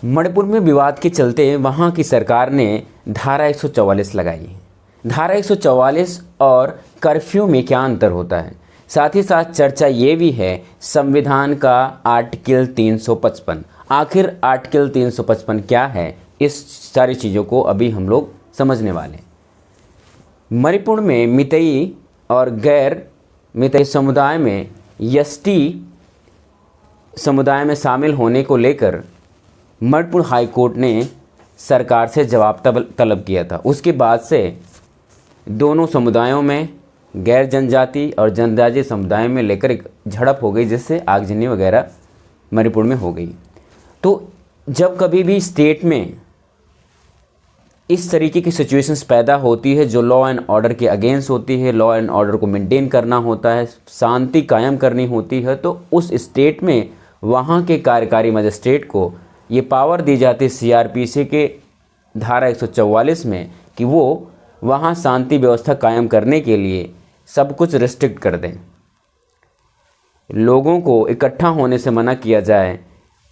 मणिपुर में विवाद के चलते वहाँ की सरकार ने धारा 144 लगाई। धारा 144 और कर्फ्यू में क्या अंतर होता है, साथ ही साथ चर्चा ये भी है संविधान का आर्टिकल 355। आखिर आर्टिकल 355 क्या है, इस सारी चीज़ों को अभी हम लोग समझने वाले हैं। मणिपुर में मितई और गैर मितई समुदाय में एसटी समुदाय में शामिल होने को लेकर मणिपुर हाई कोर्ट ने सरकार से जवाब तलब किया था। उसके बाद से दोनों समुदायों में, गैर जनजाति और जनजातीय समुदाय में लेकर एक झड़प हो गई, जिससे आगजनी वगैरह मणिपुर में हो गई। तो जब कभी भी स्टेट में इस तरीके की सिचुएशंस पैदा होती है जो लॉ एंड ऑर्डर के अगेंस्ट होती है, लॉ एंड ऑर्डर को मेंटेन करना होता है, शांति कायम करनी होती है, तो उस स्टेट में वहाँ के कार्यकारी मजिस्ट्रेट को ये पावर दी जाती है सीआरपीसी के धारा 144 में कि वो वहाँ शांति व्यवस्था कायम करने के लिए सब कुछ रिस्ट्रिक्ट कर दें, लोगों को इकट्ठा होने से मना किया जाए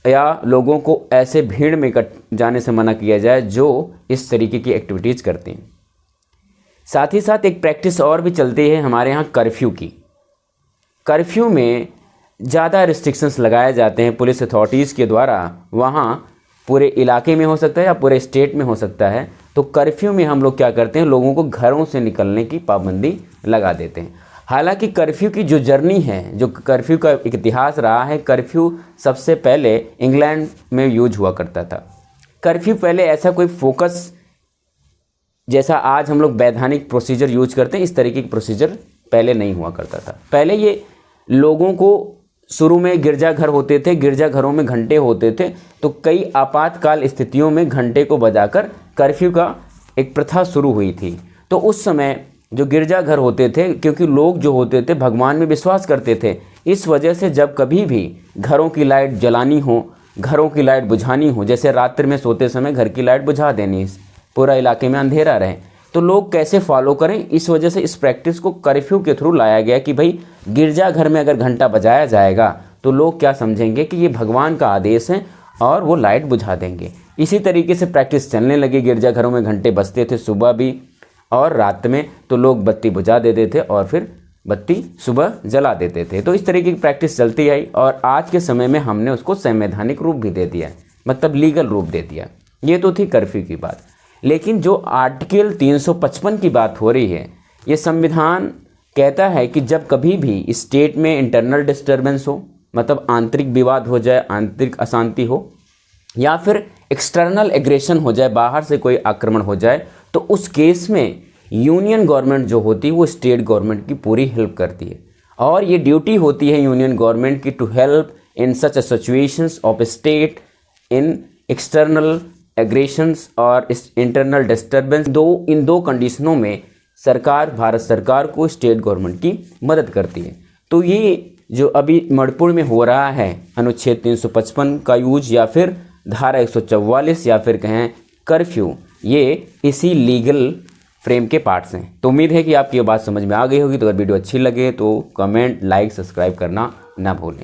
या लोगों को ऐसे भीड़ में जाने से मना किया जाए जो इस तरीके की एक्टिविटीज़ करते हैं। साथ ही साथ एक प्रैक्टिस और भी चलती है हमारे यहाँ कर्फ्यू की। कर्फ्यू में ज़्यादा रिस्ट्रिक्शंस लगाए जाते हैं पुलिस अथॉरिटीज़ के द्वारा, वहाँ पूरे इलाके में हो सकता है या पूरे स्टेट में हो सकता है। तो कर्फ्यू में हम लोग क्या करते हैं, लोगों को घरों से निकलने की पाबंदी लगा देते हैं। हालांकि कर्फ्यू की जो जर्नी है, जो कर्फ्यू का एक इतिहास रहा है, कर्फ्यू सबसे पहले इंग्लैंड में यूज हुआ करता था। कर्फ्यू पहले ऐसा कोई फोकस जैसा आज हम लोग वैधानिक प्रोसीजर यूज करते हैं, इस तरीके की प्रोसीजर पहले नहीं हुआ करता था। पहले ये लोगों को शुरू में गिरजाघर होते थे, गिरजाघरों में घंटे होते थे, तो कई आपातकाल स्थितियों में घंटे को बजाकर कर्फ्यू का एक प्रथा शुरू हुई थी। तो उस समय जो गिरजाघर होते थे, क्योंकि लोग जो होते थे भगवान में विश्वास करते थे, इस वजह से जब कभी भी घरों की लाइट जलानी हो, घरों की लाइट बुझानी हो, जैसे रात्रि में सोते समय घर की लाइट बुझा देनी, पूरा इलाके में अंधेरा रहे, तो लोग कैसे फॉलो करें, इस वजह से इस प्रैक्टिस को कर्फ्यू के थ्रू लाया गया कि भाई गिरजाघर में अगर घंटा बजाया जाएगा तो लोग क्या समझेंगे कि ये भगवान का आदेश है और वो लाइट बुझा देंगे। इसी तरीके से प्रैक्टिस चलने लगी। गिरजाघरों में घंटे बजते थे सुबह भी और रात में, तो लोग बत्ती बुझा देते थे और फिर बत्ती सुबह जला देते थे। तो इस तरीके की प्रैक्टिस चलती आई और आज के समय में हमने उसको संवैधानिक रूप भी दे दिया, मतलब लीगल रूप दे दिया। ये तो थी कर्फ्यू की बात। लेकिन जो आर्टिकल 355 की बात हो रही है, ये संविधान कहता है कि जब कभी भी स्टेट में इंटरनल डिस्टर्बेंस हो, मतलब आंतरिक विवाद हो जाए, आंतरिक अशांति हो, या फिर एक्सटर्नल एग्रेशन हो जाए, बाहर से कोई आक्रमण हो जाए, तो उस केस में यूनियन गवर्नमेंट जो होती है वो स्टेट गवर्नमेंट की पूरी हेल्प करती है। और ये ड्यूटी होती है यूनियन गवर्नमेंट की to help in such a situations of state in external aggressions और इंटरनल डिस्टर्बेंस। इन दो कंडीशनों में सरकार, भारत सरकार को स्टेट गवर्नमेंट की मदद करती है। तो ये जो अभी मणिपुर में हो रहा है अनुच्छेद 355 का यूज या फिर धारा 144 या फिर कहें कर्फ्यू, ये इसी लीगल फ्रेम के पार्ट्स हैं। तो उम्मीद है कि आपकी ये बात समझ में आ गई होगी। तो अगर वीडियो अच्छी लगे तो कमेंट, लाइक, सब्सक्राइब करना ना भूलें।